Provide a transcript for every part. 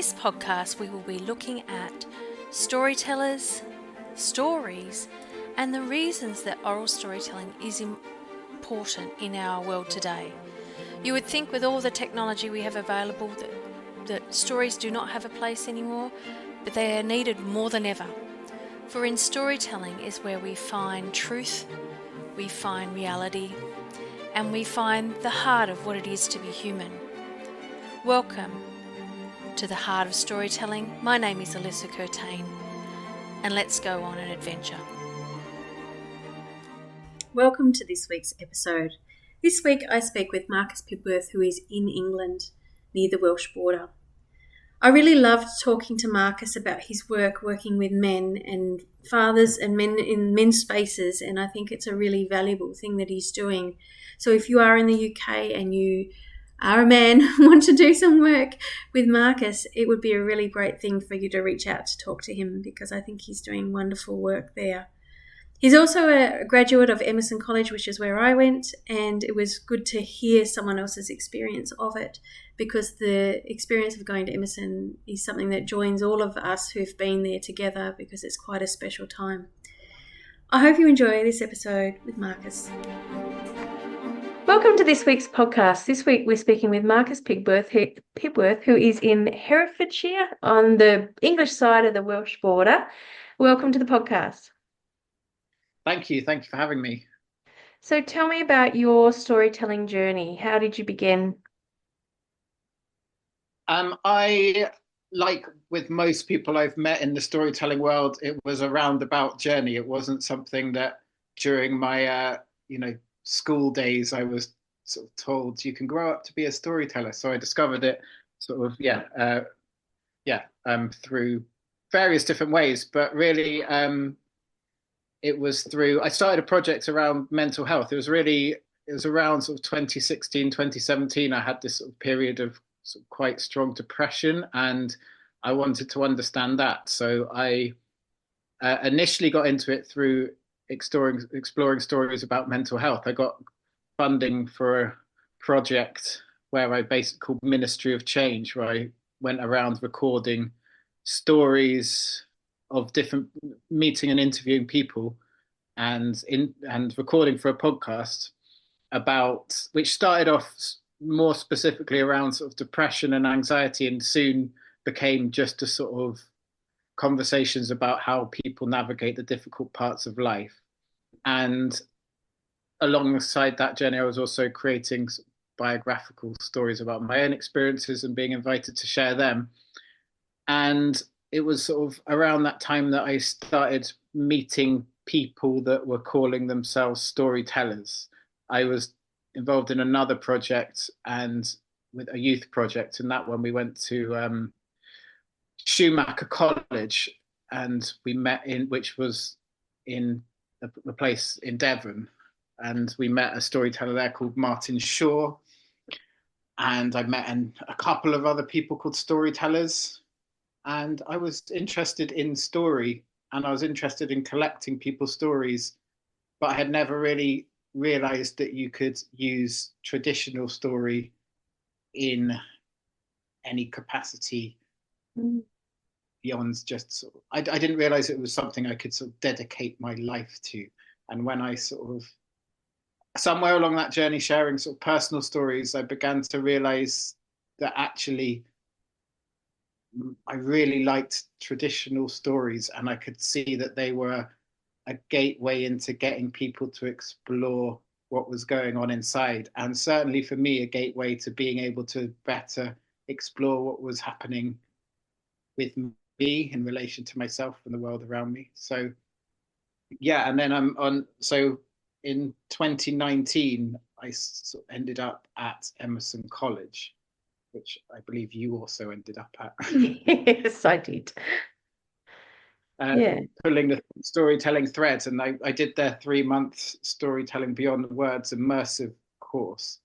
this podcast, we will be looking at storytellers, stories, and the reasons that oral storytelling is important in our world today. You would think with all the technology we have available that stories do not have a place anymore, but they are needed more than ever. For in storytelling is where we find truth, we find reality, and we find the heart of what it is to be human. Welcome to the heart of storytelling. My name is Alyssa Curtain, and let's go on an adventure. Welcome to this week's episode. This week I speak with Marcus Pibworth, who is in England near the Welsh border. I really loved talking to Marcus about his work working with men and fathers and men in men's spaces, and I think it's a really valuable thing that he's doing. So if you are in the UK and you are a man, want to do some work with Marcus, it would be a really great thing for you to reach out to talk to him, because I think he's doing wonderful work there. He's also a graduate of Emerson College, which is where I went, and it was good to hear someone else's experience of it, because the experience of going to Emerson is something that joins all of us who've been there together, because it's quite a special time. I hope you enjoy this episode with Marcus. Welcome to this week's podcast. This week we're speaking with Marcus Pibworth, who is in Herefordshire on the English side of the Welsh border. Welcome to the podcast. Thank you for having me. So tell me about your storytelling journey. How did you begin? I, like with most people I've met in the storytelling world, it was a roundabout journey. It wasn't something that during my school days I was sort of told you can grow up to be a storyteller. So I discovered it through various different ways, but really it was through, I started a project around mental health. It was around sort of 2016, 2017. I had this sort of period of sort of quite strong depression, and I wanted to understand that. So I initially got into it through exploring stories about mental health. I got funding for a project where I basically called Ministry of Change, where I went around recording stories of different, meeting and interviewing people and recording for a podcast about, which started off more specifically around sort of depression and anxiety, and soon became just a sort of conversations about how people navigate the difficult parts of life. And alongside that journey, I was also creating biographical stories about my own experiences and being invited to share them. And it was sort of around that time that I started meeting people that were calling themselves storytellers. I was involved in another project, and with a youth project, and that one we went to Schumacher College, and we met which was in a place in Devon, and we met a storyteller there called Martin Shaw, and I met a couple of other people called storytellers. And I was interested in story, and I was interested in collecting people's stories, but I had never really realized that you could use traditional story in any capacity beyond just sort of, I didn't realize it was something I could sort of dedicate my life to. And when I sort of, somewhere along that journey, sharing sort of personal stories, I began to realize that actually I really liked traditional stories, and I could see that they were a gateway into getting people to explore what was going on inside. And certainly for me, a gateway to being able to better explore what was happening with me in relation to myself and the world around me. So, yeah, and then so in 2019, I sort of ended up at Emerson College, which I believe you also ended up at. Yes, I did. Pulling the storytelling threads, and I did their 3-month storytelling beyond words immersive course,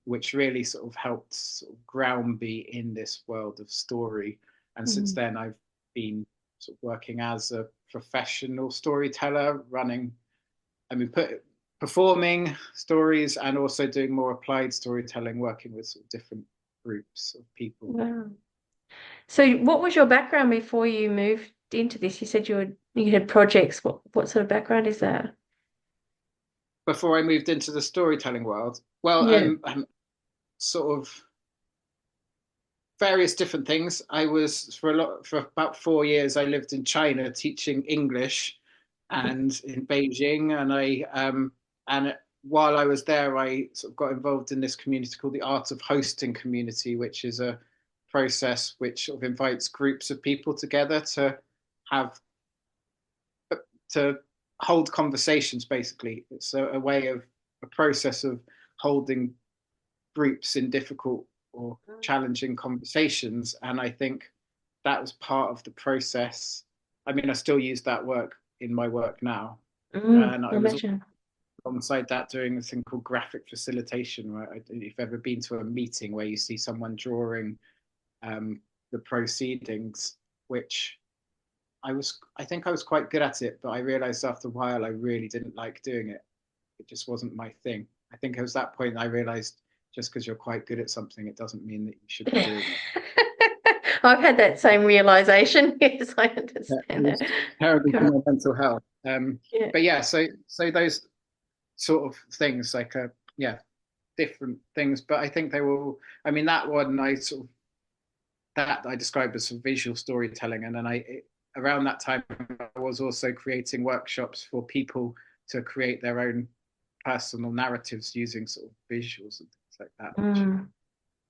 which really sort of helped sort of ground me in this world of story. And since then, I've been sort of working as a professional storyteller, performing stories, and also doing more applied storytelling, working with sort of different groups of people. Wow. So what was your background before you moved into this? You said you had projects. What sort of background is that? Before I moved into the storytelling world, well, Yeah. I'm sort of various different things. I was for about 4 years. I lived in China teaching English, and in Beijing, and while I was there, I sort of got involved in this community called the Art of Hosting Community, which is a process which sort of invites groups of people together have to hold conversations. Basically, it's a way of a process of holding groups in difficult or challenging conversations. And I think that was part of the process. I mean, I still use that work in my work now. And I I was imagine. alongside that doing this thing called graphic facilitation, where if you've ever been to a meeting where you see someone drawing the proceedings, which I think I was quite good at it, but I realized after a while I really didn't like doing it. It just wasn't my thing. I think it was that point I realized just because you're quite good at something, it doesn't mean that you should be doing it. I've had that same realization. Yes, I Yeah, it understand that. was terrible for Can't- my mental health. Yeah. But yeah, so those sort of things, like yeah, different things. But I think they were all, I mean, that one I sort of that I described as some visual storytelling, and then around that time I was also creating workshops for people to create their own personal narratives using sort of visuals and things like that, which Mm,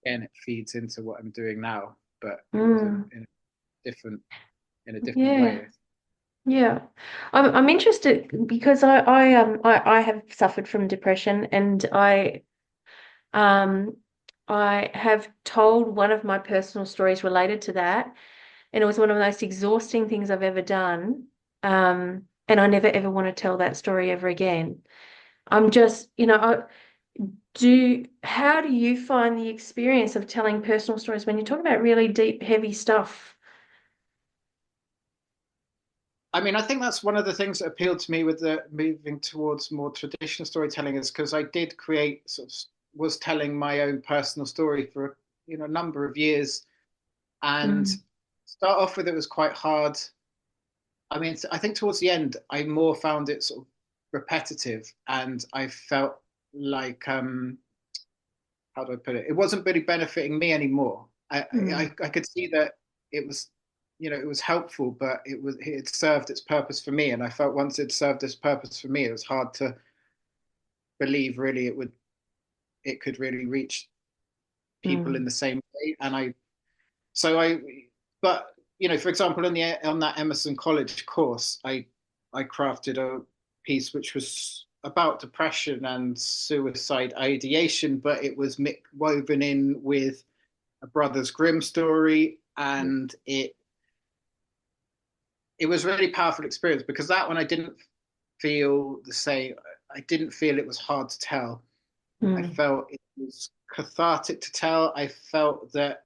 again it feeds into what I'm doing now, but it was mm, different in a different yeah. way. Yeah. I'm interested because I have suffered from depression and um I have told one of my personal stories related to that, and it was one of the most exhausting things I've ever done. And I never ever want to tell that story ever again. I'm just, how do you find the experience of telling personal stories when you talk about really deep, heavy stuff? I mean, I think that's one of the things that appealed to me with the moving towards more traditional storytelling, is because I did create was telling my own personal story for a number of years, and Mm, start off with it was quite hard. I mean, I think towards the end, I more found it sort of repetitive, and I felt like how do I put it? It wasn't really benefiting me anymore. mm, I could see that it was, it was helpful, but it served its purpose for me, and I felt once it served its purpose for me, it was hard to believe really it could really reach people in mm, the same way. And so I, but for example, on that Emerson College course, I crafted a piece which was about depression and suicide ideation, but it was woven in with a Brothers Grimm story, and it was a really powerful experience, because that one I didn't feel the same. I didn't feel it was hard to tell. I mm, felt it was cathartic to tell. I felt that,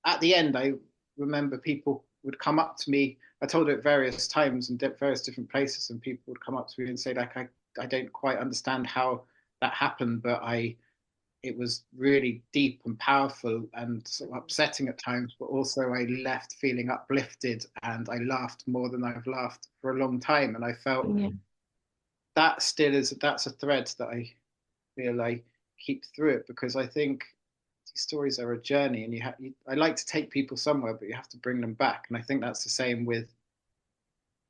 at the end, I remember people would come up to me. I told it various times in various different places, and people would come up to me and say, like, I don't quite understand how that happened, but it was really deep and powerful and sort of upsetting at times, but also I left feeling uplifted, and I laughed more than I've laughed for a long time. And I felt yeah. that's a thread that I feel I keep through it, because I think these stories are a journey, and I like to take people somewhere, but you have to bring them back. And I think that's the same with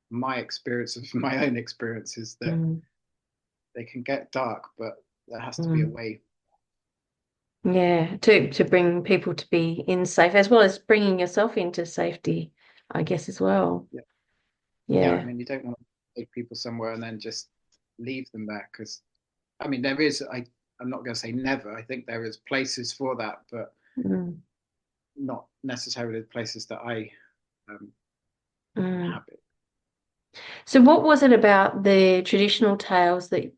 my experiences, my own experiences, that Mm, they can get dark, but there has to be a mm. way. Yeah, to bring people to be in safe as well as bringing yourself into safety, I guess, as well. Yeah, yeah. I Yeah. mean, you don't want to take people somewhere and then just leave them there, because I mean, there is. I'm not going to say never. I think there is places for that, but Mm, not necessarily the places that I um, mm. inhabit. So what was it about the traditional tales that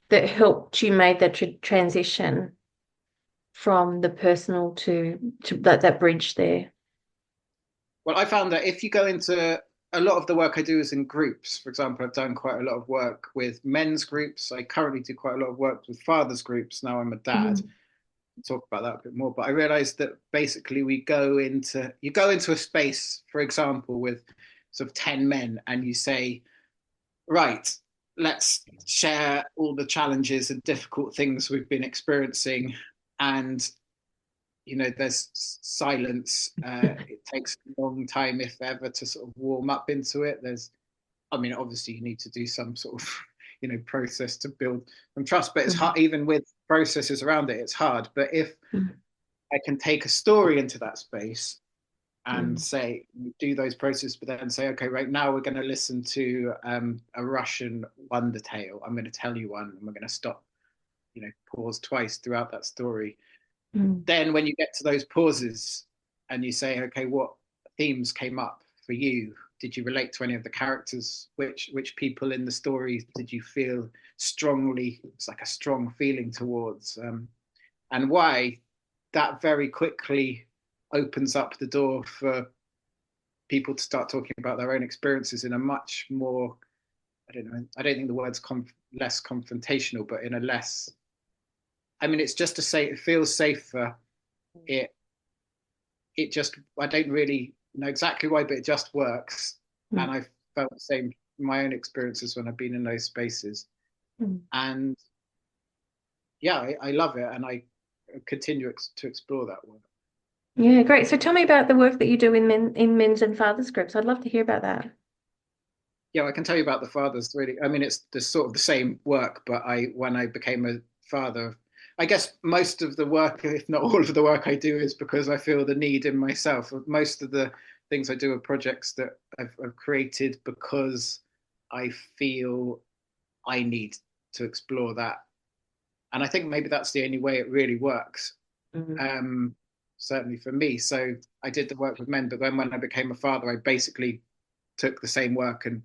helped you make that transition from the personal to that bridge there? Well, I found that if you go into a lot of the work I do is in groups. For example, I've done quite a lot of work with men's groups. I currently do quite a lot of work with fathers groups. Now I'm a dad. Mm, talk about that a bit more. But I realized that basically you go into a space, for example, with sort of 10 men, and you say, right, let's share all the challenges and difficult things we've been experiencing. And there's silence. It takes a long time, if ever, to sort of warm up into it. Obviously you need to do some sort of process to build some trust, but it's hard. Even with processes around it, it's hard. But if I can take a story into that space and say, do those processes, but then say, okay, right now we're going to listen to a Russian wonder tale. I'm going to tell you one, and we're going to stop, pause twice throughout that story. Then when you get to those pauses and you say, okay, what themes came up for you? Did you relate to any of the characters? Which people in the story did you feel strongly? It's like a strong feeling towards, and why? That very quickly opens up the door for people to start talking about their own experiences in a much more, I don't think the word's less confrontational, but in a less, it's just to say it feels safer. It just, I don't really know exactly why, but it just works. And I've felt the same in my own experiences when I've been in those spaces. And yeah, I love it, and I continue to explore that work. Yeah, great. So tell me about the work that you do in men's and fathers groups. I'd love to hear about that. Yeah, I can tell you about the fathers. Really, it's the sort of the same work, but when I became a father, I guess most of the work, if not all of the work I do, is because I feel the need in myself. Most of the things I do are projects that I've created because I feel I need to explore that, and I think maybe that's the only way it really works. Certainly for me. So I did the work with men, but then when I became a father, I basically took the same work and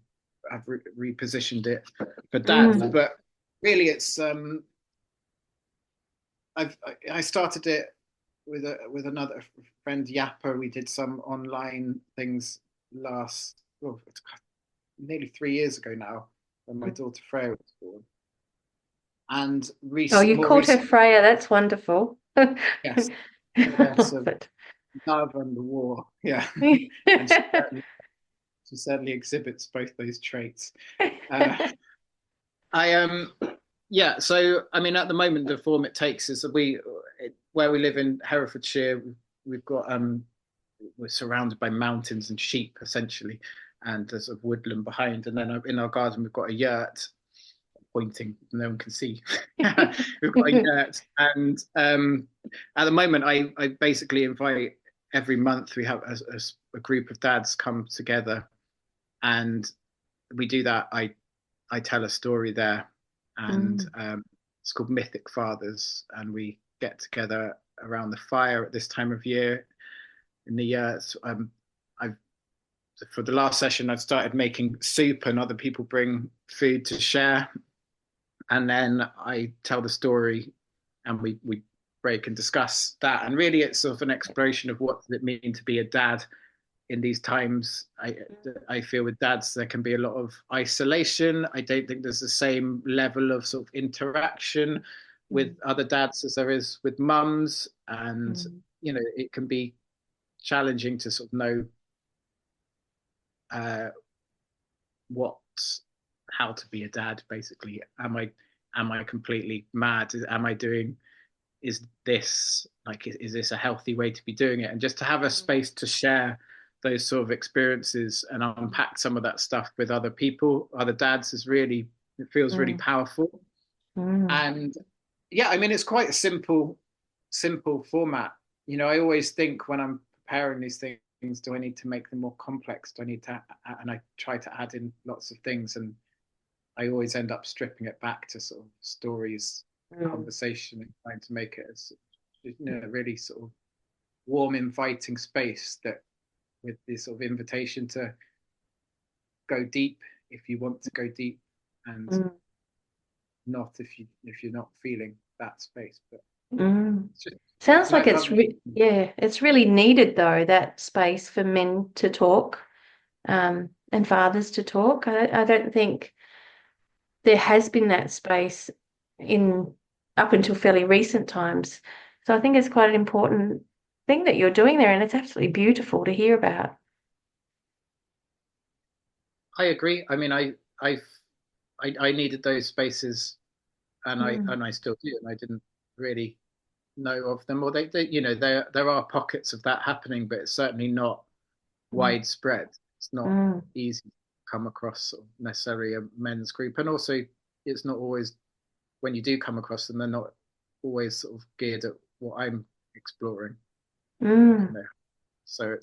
I've repositioned it for dads. But really, it's I started it with another friend, Yappa. We did some online things nearly 3 years ago now, when my daughter Freya was born. And you called her Freya. That's wonderful. Yes. That's love and the war. Yeah. And she certainly exhibits both those traits. Yeah, so at the moment the form it takes is that where we live in Herefordshire, we've got we're surrounded by mountains and sheep essentially, and there's a woodland behind, and then in our garden we've got a yurt. Pointing, no one can see. We've got a yurt, and at the moment I basically invite, every month we have a group of dads come together, and we do that. I tell a story there, and it's called Mythic Fathers, and we get together around the fire at this time of year in the yurt. For the last session I've started making soup, and other people bring food to share. And then I tell the story, and we break and discuss that. And really, it's sort of an exploration of what does it mean to be a dad in these times. I feel with dads there can be a lot of isolation. I don't think there's the same level of sort of interaction with other dads as there is with mums, and it can be challenging to sort of know how to be a dad. Basically, am I completely mad? Is this a healthy way to be doing it? And just to have a space to share those sort of experiences and unpack some of that stuff with other people, other dads, it feels really powerful. And yeah, it's quite a simple format. I always think when I'm preparing these things, do I need to make them more complex? And I try to add in lots of things, and I always end up stripping it back to sort of stories, conversation, and trying to make it as really sort of warm, inviting space, that with this sort of invitation to go deep if you want to go deep, and not if you're not feeling that space. But sounds like it's really needed, though, that space for men to talk, and fathers to talk. I don't think there has been that space up until fairly recent times. So I think it's quite an important thing that you're doing there, and it's absolutely beautiful to hear about. I agree. I mean, I I needed those spaces, and Mm, I still do, and I didn't really know of them, or they you know there are pockets of that happening, but it's certainly not mm, widespread. It's not mm, easy to come across sort of necessarily a men's group, and also it's not always, when you do come across them, they're not always sort of geared at what I'm exploring. You mm, know, so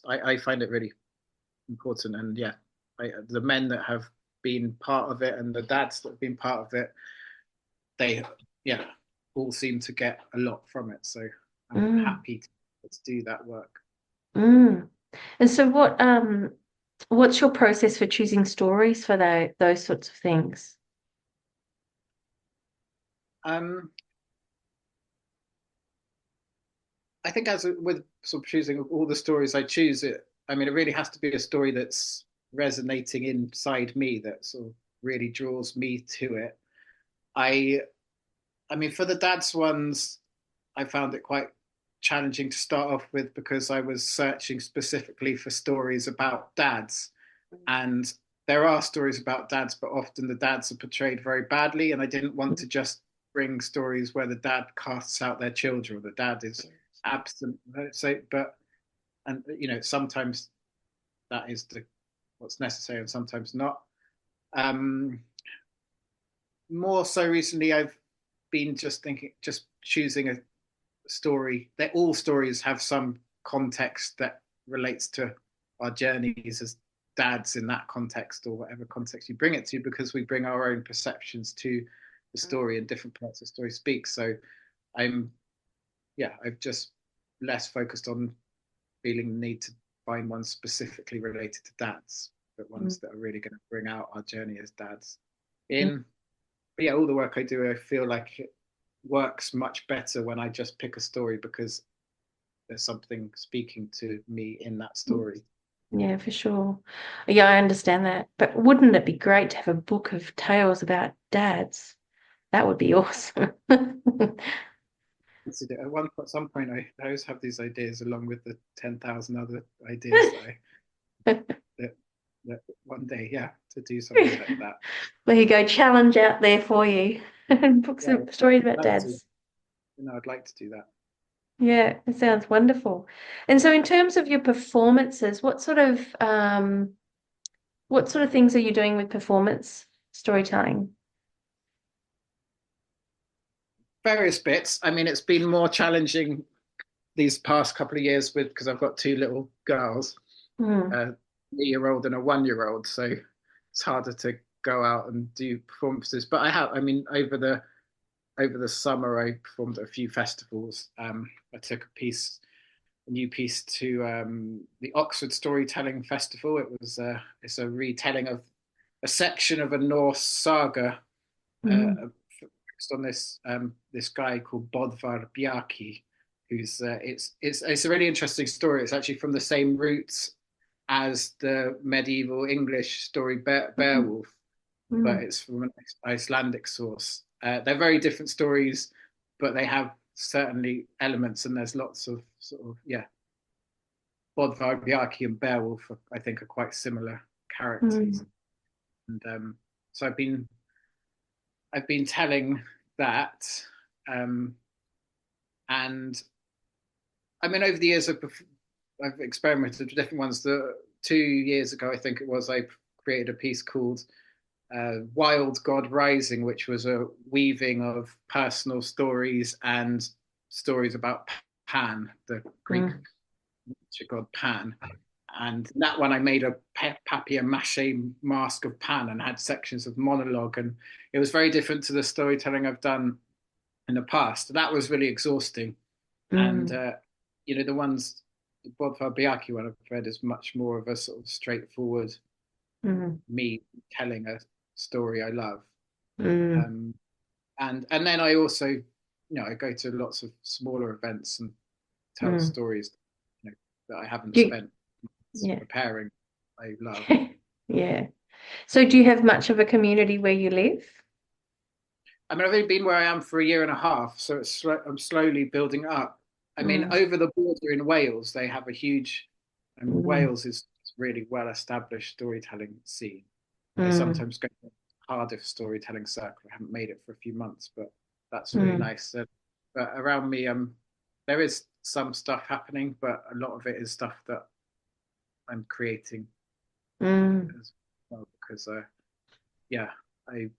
I find it really important, and yeah, the men that have been part of it and the dads that have been part of it, they yeah all seem to get a lot from it. So I'm mm, happy to do that work. mm. And so what's your process for choosing stories for those sorts of things? Um, I think as with sort of choosing all the stories I choose, I mean, it really has to be a story that's resonating inside me, that sort of really draws me to it. I I mean, for the dad's ones, I found it quite challenging to start off with because I was searching specifically for stories about dads. And there are stories about dads, but often the dads are portrayed very badly. And I didn't want to just bring stories where the dad casts out their children, or the dad is absent. So, but, and, you know, sometimes that is what's necessary and sometimes not. Um, More so recently, I've been just choosing a story. That all stories have some context that relates to our journeys as dads in that context, or whatever context you bring it to, because we bring our own perceptions to the story and different parts of the story speak. So I'm I've just less focused on feeling the need to find ones specifically related to dads, but Mm, ones that are really going to bring out our journey as dads in. But yeah, all the work I do, I feel like it works much better when I just pick a story because there's something speaking to me in that mm. story. Yeah, for sure. Yeah, I understand that. But wouldn't it be great to have a book of tales about dads? That would be awesome. At some point, I always have these ideas along with the 10,000 other ideas that, that one day, yeah, to do something like that. There you go, challenge out there for you. Books Yeah, of stories about I'd love to. dads. I'd like to do that. Yeah, it sounds wonderful. And so in terms of your performances, what sort of things are you doing with performance storytelling? Various bits. I mean, it's been more challenging these past couple of years with because I've got two little girls, Mm, a 3-year-old and a 1-year-old, so it's harder to go out and do performances. But I have. I mean, over the summer, I performed at a few festivals. I took a new piece to the Oxford Storytelling Festival. It's a retelling of a section of a Norse saga, mm, focused on this guy called Bodvar Bjarki, who's it's a really interesting story. It's actually from the same roots as the medieval English story mm, Beowulf, but mm, it's from an Icelandic source. They're very different stories, but they have certainly elements, and there's lots of sort of Bodvar Bjarki and Beowulf, I think, are quite similar characters, mm, and so I've been telling that, um, and I mean over the years I've experimented with different ones. The 2 years ago, I think it was, I created a piece called Wild God Rising, which was a weaving of personal stories and stories about Pan, the Greek mm, god Pan. And that one, I made a papier mache mask of Pan and had sections of monologue. And it was very different to the storytelling I've done in the past. That was really exhausting. And, mm, the ones, the Bodvar Bjarki one I've read is much more of a sort of straightforward mm, me telling a story I love. mm, Um, and then I also, I go to lots of smaller events and tell mm. stories, that I haven't Do you, spent yeah. preparing. I love. Yeah. So do you have much of a community where you live? I mean, I've only been where I am for a year and a half, so I'm slowly building up. I mean, Mm, over the border in Wales, they have a huge, and mm, Wales is really well established storytelling scene. I mm, sometimes go to Cardiff storytelling circle. I haven't made it for a few months, but that's really mm, nice. But around me, there is some stuff happening, but a lot of it is stuff that I'm creating mm, as well. Because yeah, I,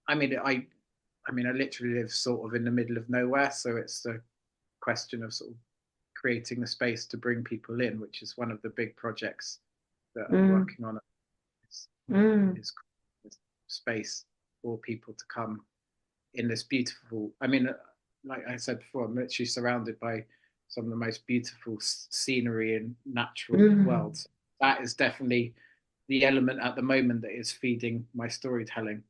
I mean, I mean, I literally live sort of in the middle of nowhere, so it's the question of sort of creating the space to bring people in, which is one of the big projects that I'm mm, working on. Is, mm, is space for people to come in this beautiful. I mean, like I said before, I'm literally surrounded by some of the most beautiful scenery and natural mm, worlds. That is definitely the element at the moment that is feeding my storytelling.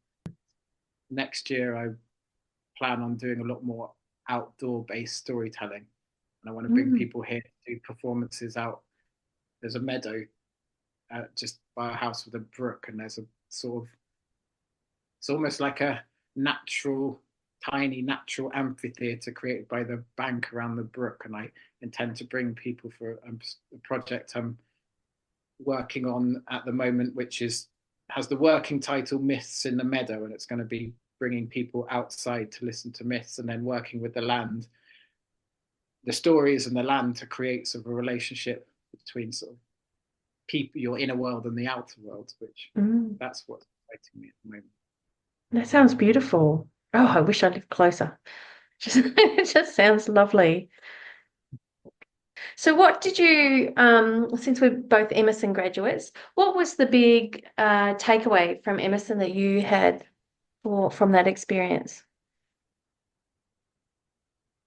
Next year, I plan on doing a lot more outdoor based storytelling. And I want to bring mm, people here to do performances out. There's a meadow just by a house with a brook, and there's a sort of, it's almost like a natural, tiny natural amphitheatre created by the bank around the brook. And I intend to bring people for a project I'm working on at the moment, which has the working title Myths in the Meadow, and it's going to be bringing people outside to listen to myths and then working with the land, the stories and the land to create sort of a relationship between sort of people, your inner world and the outer world, which mm. that's what's exciting me at the moment. That sounds beautiful. Oh, I wish I lived closer. Just, it just sounds lovely. So what did you, since we're both Emerson graduates, what was the big takeaway from Emerson that you had from that experience?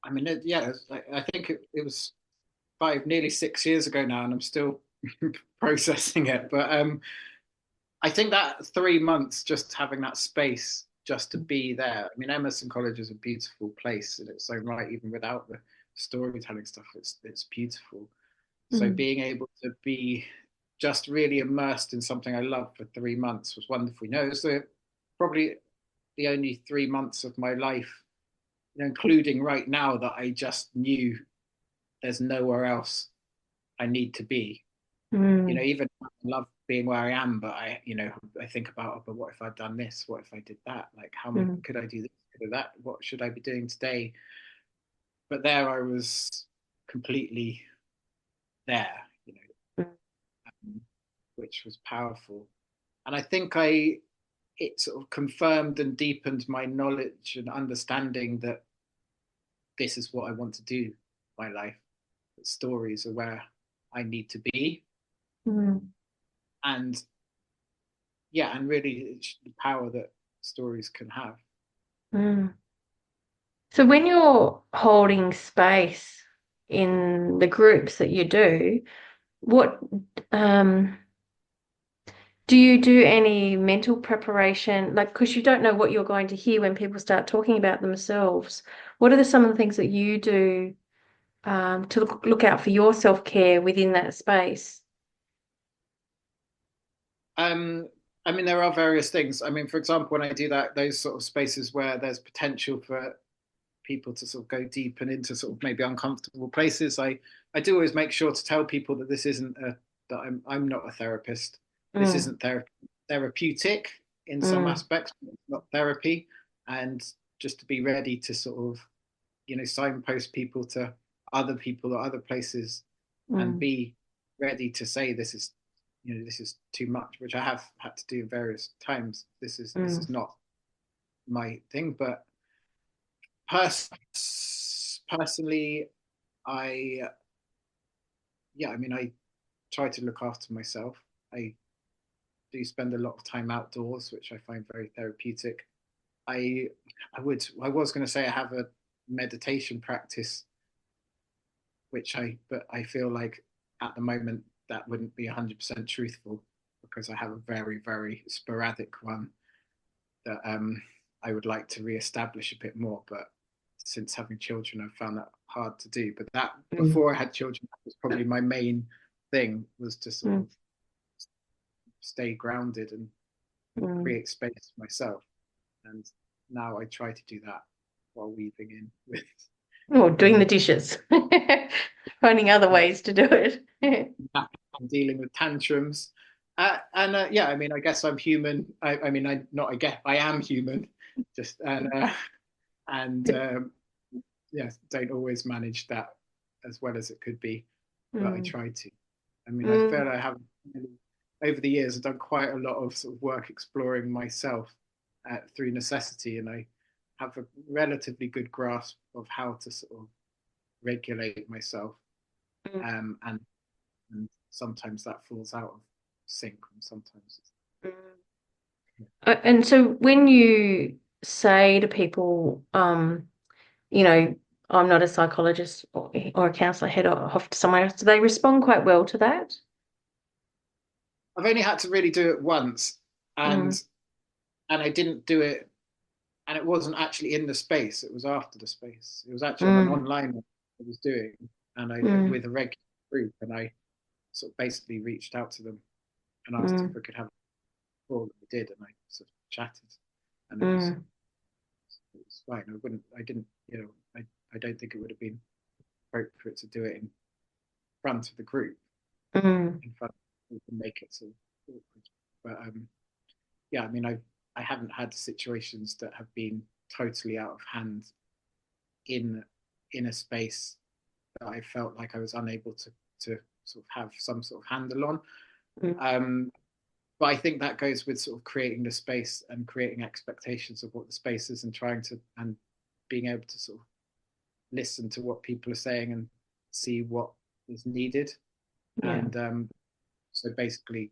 I mean, yeah, I think it was nearly 6 years ago now, and I'm still processing it. But I think that 3 months just having that space just to be there. I mean, Emerson College is a beautiful place in its own right, even without the storytelling stuff. It's beautiful. So Mm, being able to be just really immersed in something I love for 3 months was wonderful. You know, it was probably the only 3 months of my life, you know, including right now, that I just knew there's nowhere else I need to be. You know, mm, even I love being where I am, but I think about, oh, but what if I'd done this? What if I did that? Like, mm, could I do this? Could I do that? What should I be doing today? But there I was completely there, you know, mm, which was powerful. And I think it sort of confirmed and deepened my knowledge and understanding that this is what I want to do in my life. That stories are where I need to be. mm, And yeah, and really the power that stories can have. mm. So when you're holding space in the groups that you do, what um, do you do any mental preparation? Like, because you don't know what you're going to hear when people start talking about themselves. What are some of the things that you do to look out for your self-care within that space? Um, I mean, there are various things. I mean, for example, when I do that, those sort of spaces where there's potential for people to sort of go deep and into sort of maybe uncomfortable places, I do always make sure to tell people that this isn't that I'm not a therapist. This Mm, isn't therapeutic in some mm, aspects, but it's not therapy. And just to be ready to sort of, you know, signpost people to other people or other places, and mm, be ready to say this is, you know, this is too much, which I have had to do various times. This is mm, not my thing. But pers- personally, I yeah, I mean, I try to look after myself. I do spend a lot of time outdoors, which I find very therapeutic. I I was going to say I have a meditation practice, but I feel like at the moment that wouldn't be 100% truthful, because I have a very, very sporadic one that I would like to re-establish a bit more. But since having children, I've found that hard to do. But that, mm, before I had children, that was probably my main thing, was to sort mm, of stay grounded and mm, create space for myself. And now I try to do that while weaving in with Or doing the dishes. Finding other yeah, ways to do it. I'm dealing with tantrums. Yeah, I mean, I guess I'm human. I mean, I am human. Just and yeah, don't always manage that as well as it could be, but I Mm, try to. I mean, I mm, feel I have really, over the years, I've done quite a lot of sort of work exploring myself through necessity, and I have a relatively good grasp of how to sort of regulate myself, mm, and sometimes that falls out of sync, and sometimes mm. And so when you say to people, you know, I'm not a psychologist or a counselor, head off to somewhere else, do they respond quite well to that? I've only had to really do it once, Mm, and I didn't do it, and it wasn't actually in the space. It was after the space. It was actually on an mm, online one I was doing, and I mm, with a regular group, and I sort of basically reached out to them and asked if mm, we could have a call, and we did, and I sort of chatted, and mm, it was fine. I didn't, I don't think it would have been appropriate to do it in front of the group, mm, in front of make it so awkward. But yeah, I mean, I haven't had situations that have been totally out of hand in a space that I felt like I was unable to sort of have some sort of handle on. mm. But I think that goes with sort of creating the space and creating expectations of what the space is, and trying to and being able to sort of listen to what people are saying and see what is needed. Yeah. And so basically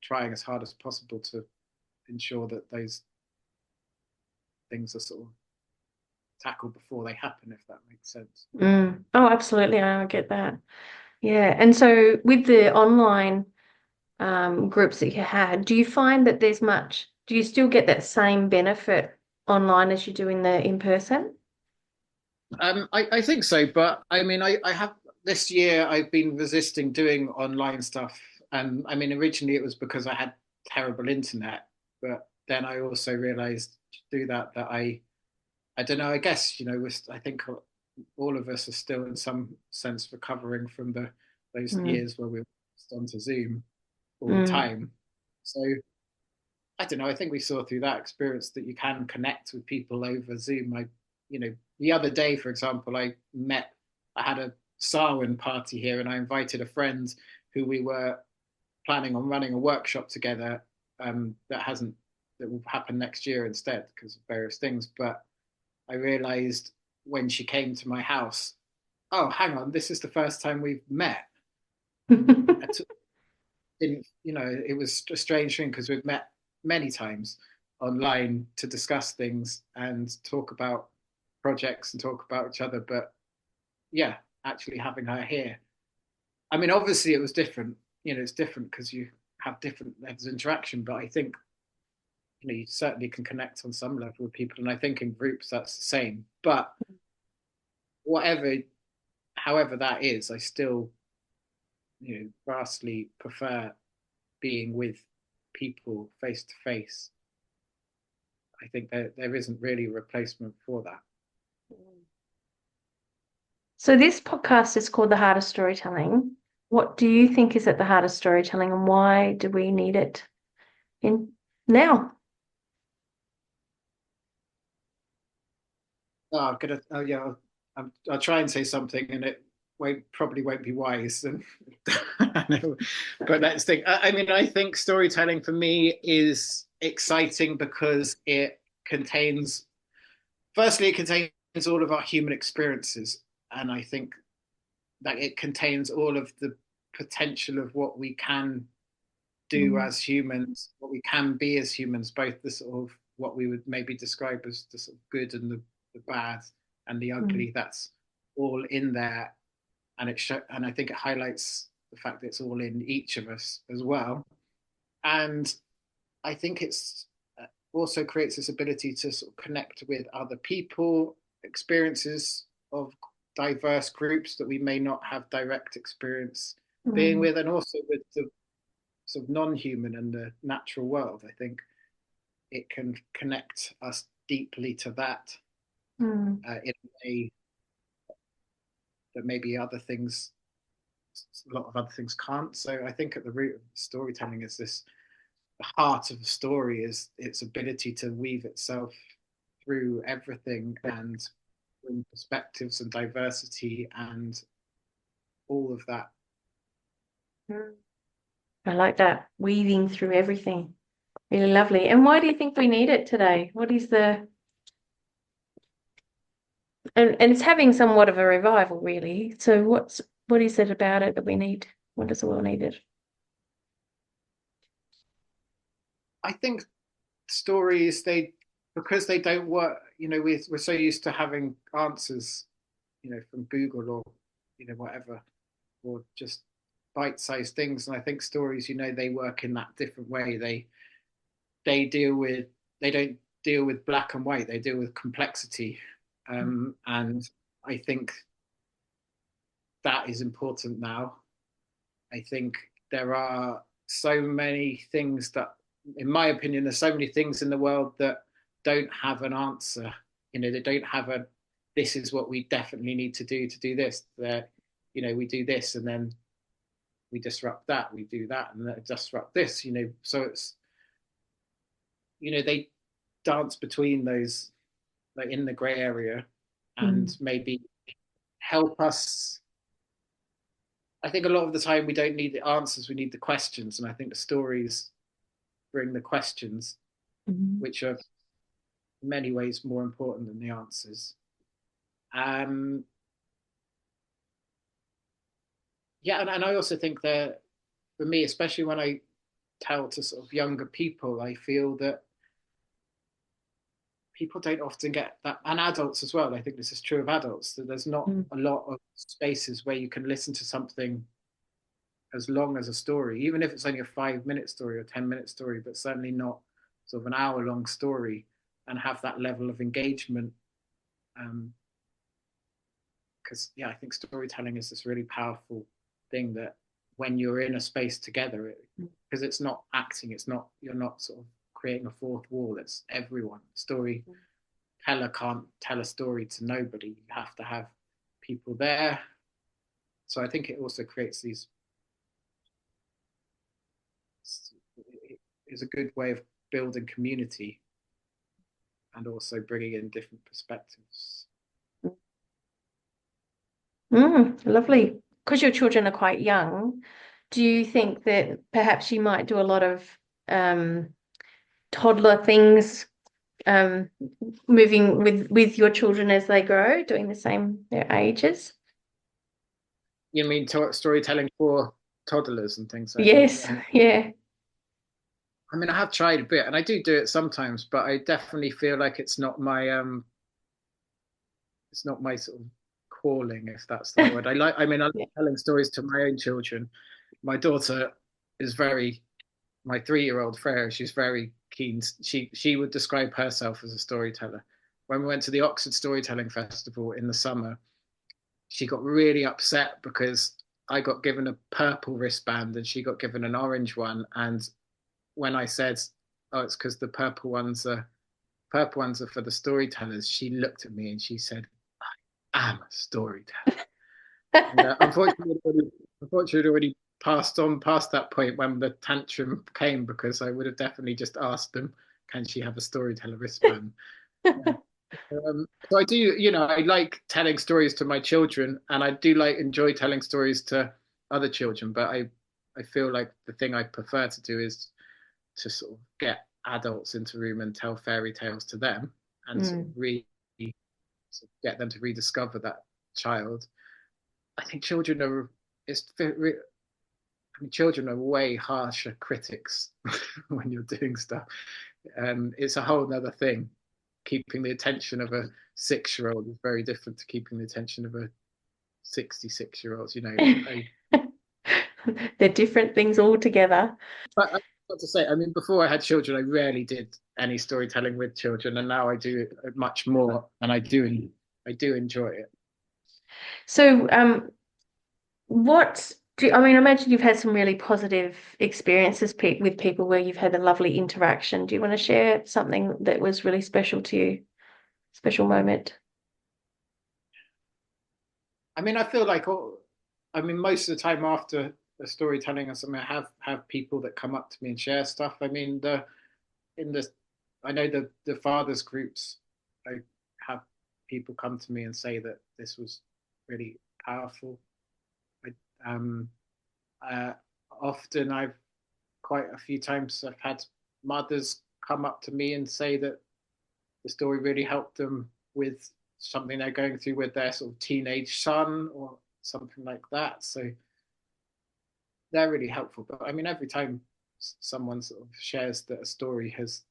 trying as hard as possible to ensure that those things are sort of tackled before they happen, if that makes sense. Mm. Oh, absolutely. I get that. Yeah. And so with the online groups that you had, do you find that do you still get that same benefit online as you do in the in person? I think so, but I mean, I have this year I've been resisting doing online stuff, and I mean, originally it was because I had terrible internet, but then I also realized to do that I don't know. I guess I think all of us are still in some sense recovering from those Mm, years where we were just onto Zoom all the mm, time. So I don't know. I think we saw through that experience that you can connect with people over Zoom. The other day, for example, I had a Sarwin party here, and I invited a friend who we were planning on running a workshop together. That will happen next year instead because of various things. But I realized when she came to my house, oh, hang on, this is the first time we've met. I didn't, it was a strange thing because we've met many times online to discuss things and talk about projects and talk about each other. But yeah, actually having her here. I mean, obviously it was different. It's different because you have different levels of interaction. But I think you certainly can connect on some level with people, and I think in groups that's the same. But whatever, however that is, I still vastly prefer being with people face to face. I think there isn't really a replacement for that. So this podcast is called The Heart of Storytelling. What do you think is at the heart of storytelling, and why do we need it in now? Oh, I'm gonna. Oh yeah, I'll try and say something, and it probably won't be wise. And I know, but let's think. I mean, I think storytelling for me is exciting because it contains. Firstly, it contains all of our human experiences, and I think that it contains all of the potential of what we can do Mm, as humans, what we can be as humans, both the sort of what we would maybe describe as the sort of good and the bad and the mm, ugly. That's all in there, and and I think it highlights the fact that it's all in each of us as well. And I think it's also creates this ability to sort of connect with other people, experiences of diverse groups that we may not have direct experience being mm, with, and also with the sort of non-human and the natural world. I think it can connect us deeply to that Mm. in a way that maybe a lot of other things can't. So I think at the root of storytelling is this: the heart of a story is its ability to weave itself through everything and bring perspectives and diversity and all of that. Mm. I like that, weaving through everything. Really lovely. And why do you think we need it today? What is the and it's having somewhat of a revival, really. So what is it about it that we need? What does the world need it? I think stories, because they don't work, we're so used to having answers, from Google or whatever, or just bite-sized things. And I think stories, they work in that different way. They don't deal with black and white. They deal with complexity, and I think that is important now. I think there are so many things that, in my opinion, there's so many things in the world that don't have an answer. They don't have this is what we definitely need to do this. That, we do this and then we disrupt that, we do that and then disrupt this, So it's, they dance between those, like in the gray area, and maybe help us. I think a lot of the time we don't need the answers, we need the questions. And I think the stories bring the questions, which are in many ways more important than the answers. Yeah, and I also think that for me, especially when I tell to sort of younger people, I feel that people don't often get that, and adults as well. I think this is true of adults, that there's not a lot of spaces where you can listen to something as long as a story, even if it's only a 5-minute story or 10-minute story, but certainly not sort of an hour-long story, and have that level of engagement. Because I think storytelling is this really powerful thing that when you're in a space together, because it's not acting, you're not sort of creating a fourth wall. It's everyone. Storyteller can't tell a story to nobody. You have to have people there. So I think it also creates these. Is a good way of building community and also bringing in different perspectives. Lovely. Because your children are quite young, do you think that perhaps you might do a lot of toddler things, moving with your children as they grow, doing the same their ages? You mean storytelling for toddlers and things like Yes, that? yeah. I mean, I have tried a bit, and I do it sometimes, but I definitely feel like it's not my sort of calling, if that's the right word. I mean, I like telling stories to my own children. My daughter is my 3-year-old Freya, she's very keen. She would describe herself as a storyteller. When we went to the Oxford Storytelling Festival in the summer, she got really upset because I got given a purple wristband and she got given an orange one. And when I said, "Oh, it's because the purple ones are for the storytellers," she looked at me and she said, "I am a storyteller." And unfortunately, it already passed that point when the tantrum came, because I would have definitely just asked them, "Can she have a storyteller wristband?" So I do, I like telling stories to my children, and I do enjoy telling stories to other children. But I feel like the thing I prefer to do is to sort of get adults into a room and tell fairy tales to them, and sort of get them to rediscover that child. I think children are children are way harsher critics when you're doing stuff. It's a whole other thing. Keeping the attention of a 6-year-old is very different to keeping the attention of a 66-year-old. They're different things altogether. But I got to say, I mean, before I had children, I rarely did any storytelling with children, and now I do it much more, and I do enjoy it. So, what I mean, I imagine you've had some really positive experiences with people where you've had a lovely interaction. Do you want to share something that was really special to you? Special moment? I mean, I feel like I mean, most of the time after the storytelling or something, I have people that come up to me and share stuff. I mean, the in the I know the fathers groups, I have people come to me and say that this was really powerful. I, um, uh, often I've quite a few times I've had mothers come up to me and say that the story really helped them with something they're going through with their sort of teenage son or something like that. So they're really helpful. But I mean, every time someone sort of shares that a story has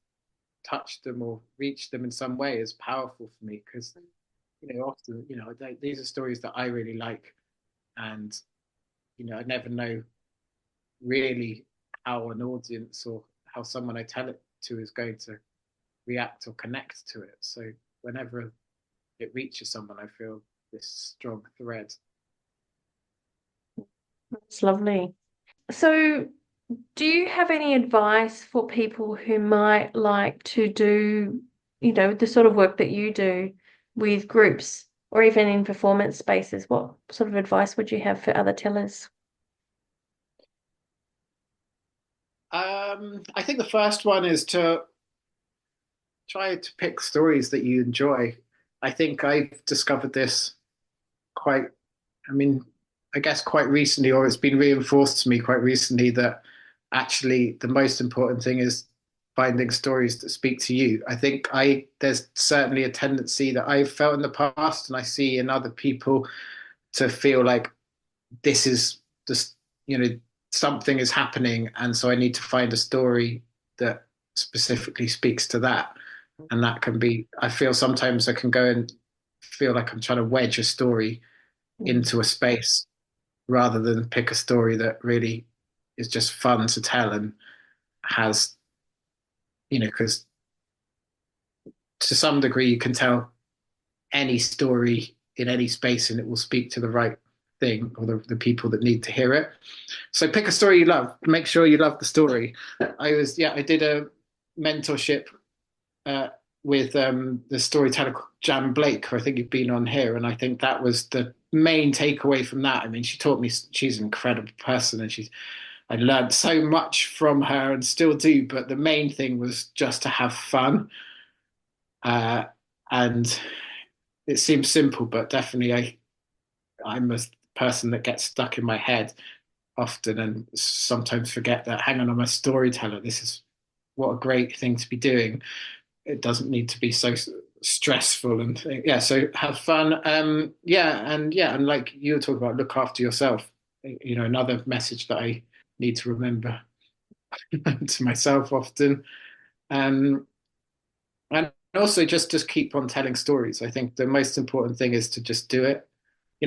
touched them or reached them in some way is powerful for me because often these are stories that I really like, and I never know really how an audience or how someone I tell it to is going to react or connect to it. So whenever it reaches someone, I feel this strong thread. That's lovely. So, do you have any advice for people who might like to do, the sort of work that you do with groups or even in performance spaces? What sort of advice would you have for other tellers? I think the first one is to try to pick stories that you enjoy. I think I've discovered this quite, I mean, I guess quite recently, or it's been reinforced to me quite recently that actually the most important thing is finding stories that speak to you. I think there's certainly a tendency that I've felt in the past and I see in other people to feel like this is just, something is happening. And so I need to find a story that specifically speaks to that. And that can be, I feel sometimes I can go and feel like I'm trying to wedge a story into a space rather than pick a story that really is just fun to tell and has, because to some degree you can tell any story in any space and it will speak to the right thing or the people that need to hear it. So pick a story you love. Make sure you love the story. I did a mentorship uh, with the storyteller Jan Blake, who I think you've been on here, and I think that was the main takeaway from that. I mean, she taught me she's an incredible person, and I learned so much from her and still do. But the main thing was just to have fun, and it seems simple, but definitely I'm a person that gets stuck in my head often and sometimes forget that, hang on, I'm a storyteller. This is what a great thing to be doing. It doesn't need to be so stressful and yeah, so have fun. And like you were talking about, look after yourself. Another message that I need to remember to myself often. And also just keep on telling stories. I think the most important thing is to just do it.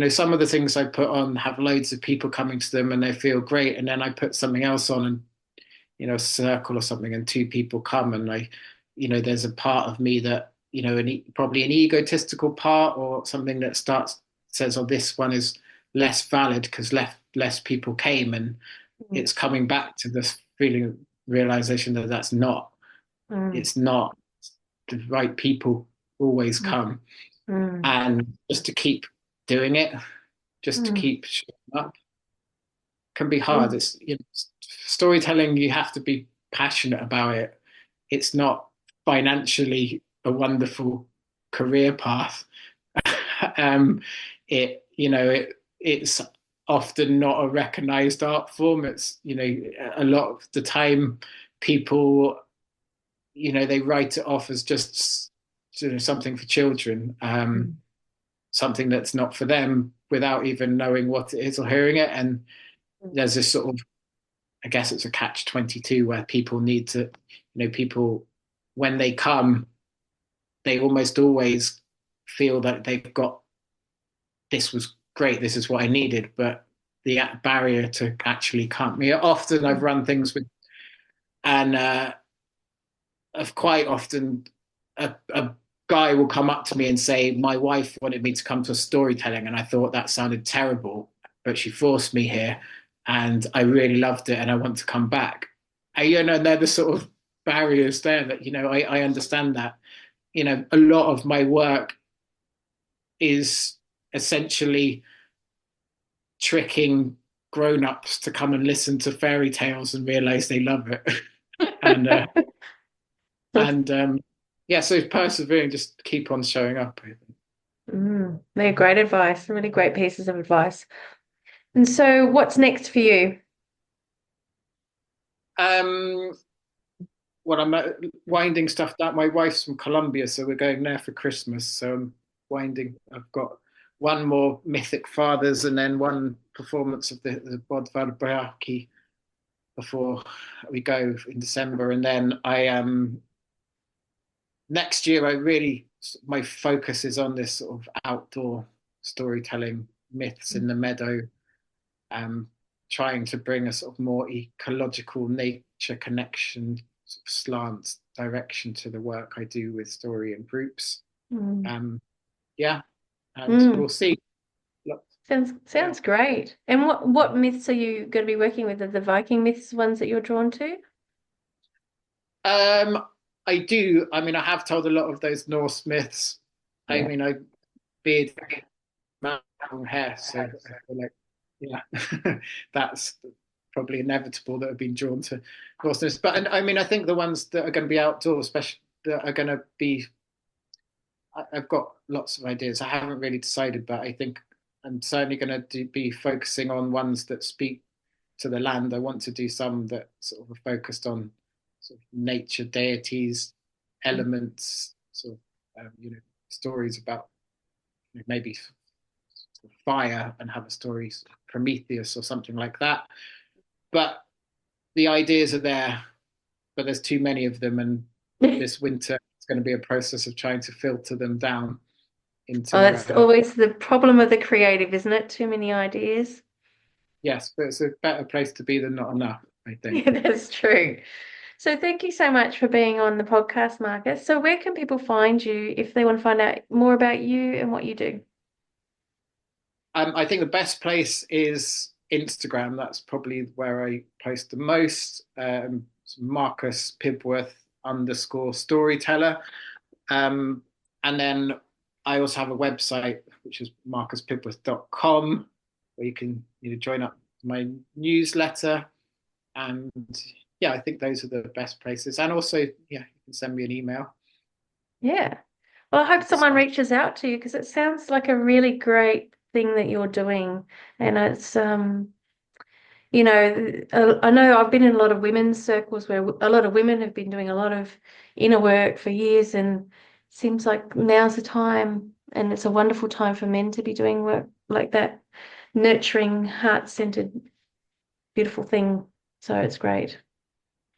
Some of the things I put on have loads of people coming to them and they feel great, and then I put something else on and a circle or something, and two people come, and there's a part of me that probably an egotistical part or something that says, oh, this one is less valid because less people came, and it's coming back to this feeling, realization that it's not the right people always come, and just to keep doing it, just to keep showing up can be hard. It's storytelling, you have to be passionate about it. It's not financially a wonderful career path. It's often not a recognized art form. It's a lot of the time people they write it off as just something for children, something that's not for them without even knowing what it is or hearing it. And there's this sort of, I guess it's a catch-22 where people need to, people, when they come, they almost always feel that they've got, this was great, this is what I needed, but the barrier to actually come. I mean, often I've run things with, and I've quite often a guy will come up to me and say, my wife wanted me to come to a storytelling and I thought that sounded terrible, but she forced me here. and I really loved it and I want to come back. And they're the sort of barriers there that, I understand that, a lot of my work is essentially tricking grown-ups to come and listen to fairy tales and realize they love it. and yeah, so persevering, just keep on showing up, I think. They're great advice, really great pieces of advice. And so what's next for you? Well, I'm winding stuff down. My wife's from Colombia, so we're going there for Christmas. So I'm winding. I've got one more Mythic Fathers and then one performance of the Bodvar Braki before we go in December. And then next year, my focus is on this sort of outdoor storytelling, myths in the meadow, trying to bring a sort of more ecological nature connection, sort of slant direction to the work I do with story and groups. Yeah, and we'll see. Sounds great. And what myths are you going to be working with? Are the Viking myths ones that you're drawn to? I do. I mean, I have told a lot of those Norse myths. Yeah. I mean, I beard, long hair, so I feel like, yeah, that's probably inevitable that I've been drawn to Norse myths. But I mean, I think the ones that are going to be outdoors, especially that are going to be, I've got lots of ideas. I haven't really decided, but I think I'm certainly going to be focusing on ones that speak to the land. I want to do some that sort of are focused on sort of nature, deities, elements, sort of stories about maybe fire, and have a story, Prometheus or something like that. But the ideas are there, but there's too many of them, and this winter it's going to be a process of trying to filter them down into. That's always the problem of the creative, isn't it? Too many ideas. Yes, but it's a better place to be than not enough, I think. Yeah, that's true. So thank you so much for being on the podcast, Marcus. So where can people find you if they want to find out more about you and what you do? I think the best place is Instagram. That's probably where I post the most. Marcus Pibworth _storyteller. And then I also have a website, which is marcuspibworth.com, where you can join up my newsletter. And yeah, I think those are the best places. And also, yeah, you can send me an email. Yeah. Well, I hope someone reaches out to you, because it sounds like a really great thing that you're doing. And it's, I know I've been in a lot of women's circles where a lot of women have been doing a lot of inner work for years, and it seems like now's the time, and it's a wonderful time for men to be doing work like that, nurturing, heart-centered, beautiful thing. So it's great.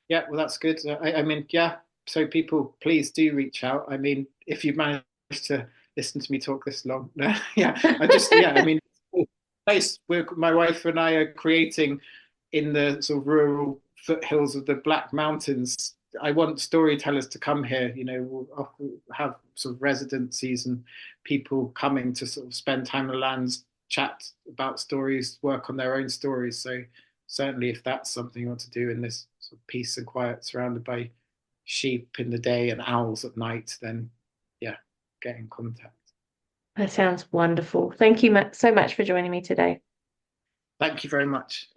Yeah, well, that's good. I mean, yeah, so people, please do reach out. I mean, if you've managed to listen to me talk this long, yeah, I mean, place where my wife and I are creating in the sort of rural foothills of the Black Mountains. I want storytellers to come here. We'll have sort of residencies and people coming to sort of spend time on the lands, chat about stories, work on their own stories. So certainly, if that's something you want to do in this sort of peace and quiet, surrounded by sheep in the day and owls at night, then yeah, get in contact. That sounds wonderful. Thank you so much for joining me today. Thank you very much.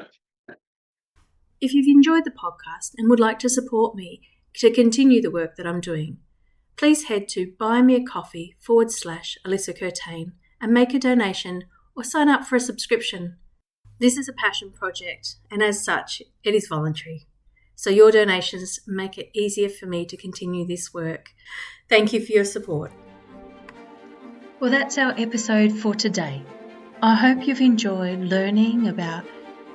If you've enjoyed the podcast and would like to support me to continue the work that I'm doing, please head to buymeacoffee.com/Alyssa Curtain and make a donation or sign up for a subscription. This is a passion project, and as such, it is voluntary. So your donations make it easier for me to continue this work. Thank you for your support. Well, that's our episode for today. I hope you've enjoyed learning about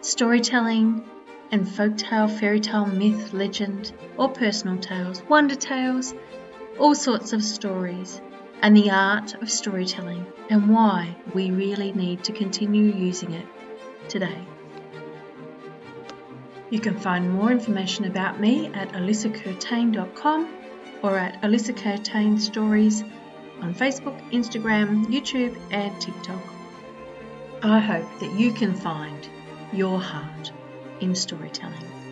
storytelling and folktale, fairytale, myth, legend, or personal tales, wonder tales, all sorts of stories, and the art of storytelling, and why we really need to continue using it today. You can find more information about me at alyssacurtain.com or at Alyssa Curtain Stories on Facebook, Instagram, YouTube, and TikTok. I hope that you can find your heart in storytelling.